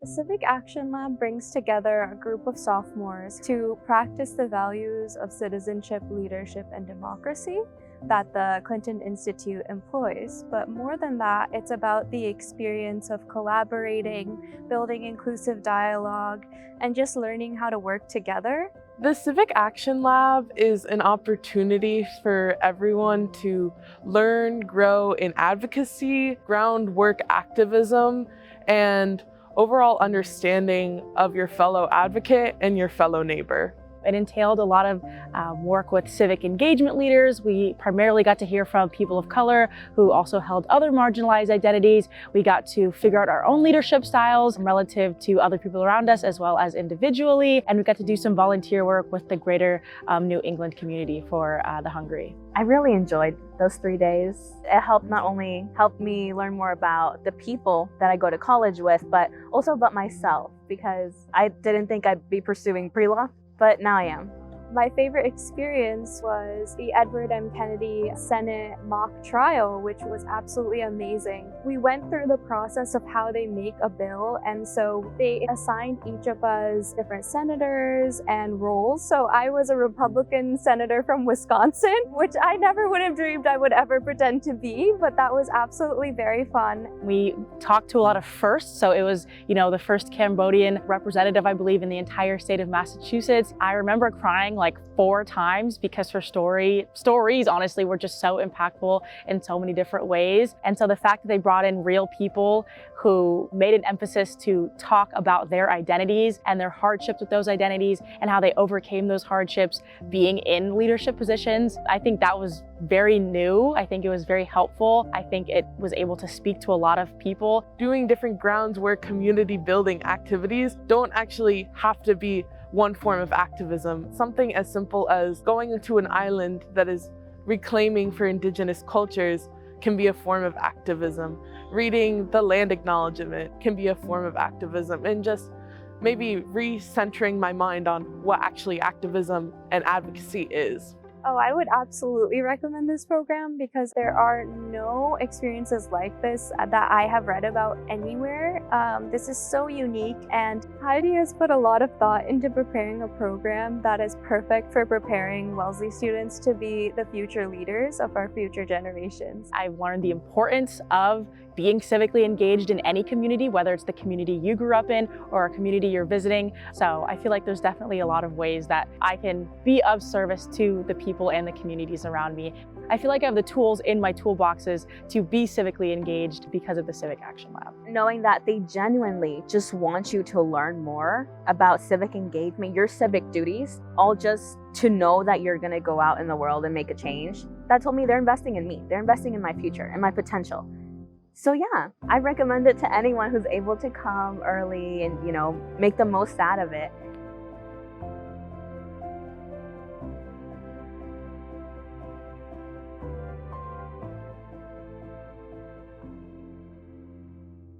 Civic Action Lab brings together a group of sophomores to practice the values of citizenship, leadership, and democracy that the Clinton Institute employs. But more than that, it's about the experience of collaborating, building inclusive dialogue, and just learning how to work together. The Civic Action Lab is an opportunity for everyone to learn, grow in advocacy, groundwork activism, and overall understanding of your fellow advocate and your fellow neighbor. It entailed a lot of work with civic engagement leaders. We primarily got to hear from people of color who also held other marginalized identities. We got to figure out our own leadership styles relative to other people around us as well as individually. And we got to do some volunteer work with the greater New England community for the Hungry. I really enjoyed those 3 days. It helped not only help me learn more about the people that I go to college with, but also about myself, because I didn't think I'd be pursuing pre-law, but now I am. My favorite experience was the Edward M. Kennedy Senate mock trial, which was absolutely amazing. We went through the process of how they make a bill, and so they assigned each of us different senators and roles. So I was a Republican senator from Wisconsin, which I never would have dreamed I would ever pretend to be, but that was absolutely very fun. We talked to a lot of firsts, so it was, the first Cambodian representative, I believe, in the entire state of Massachusetts. I remember crying like 4 times because her stories honestly were just so impactful in so many different ways. And so the fact that they brought in real people who made an emphasis to talk about their identities and their hardships with those identities and how they overcame those hardships being in leadership positions, I think that was very new. I think it was very helpful. I think it was able to speak to a lot of people. Doing different grounds where community building activities don't actually have to be one form of activism. Something as simple as going to an island that is reclaiming for indigenous cultures can be a form of activism. Reading the land acknowledgement can be a form of activism, and just maybe recentering my mind on what actually activism and advocacy is. Oh, I would absolutely recommend this program because there are no experiences like this that I have read about anywhere. This is so unique, and Heidi has put a lot of thought into preparing a program that is perfect for preparing Wellesley students to be the future leaders of our future generations. I've learned the importance of being civically engaged in any community, whether it's the community you grew up in or a community you're visiting. So I feel like there's definitely a lot of ways that I can be of service to the people and the communities around me. I feel like I have the tools in my toolboxes to be civically engaged because of the Civic Action Lab. Knowing that they genuinely just want you to learn more about civic engagement, your civic duties, all just to know that you're gonna go out in the world and make a change, that told me they're investing in me. They're investing in my future and my potential. So yeah, I recommend it to anyone who's able to come early and, make the most out of it.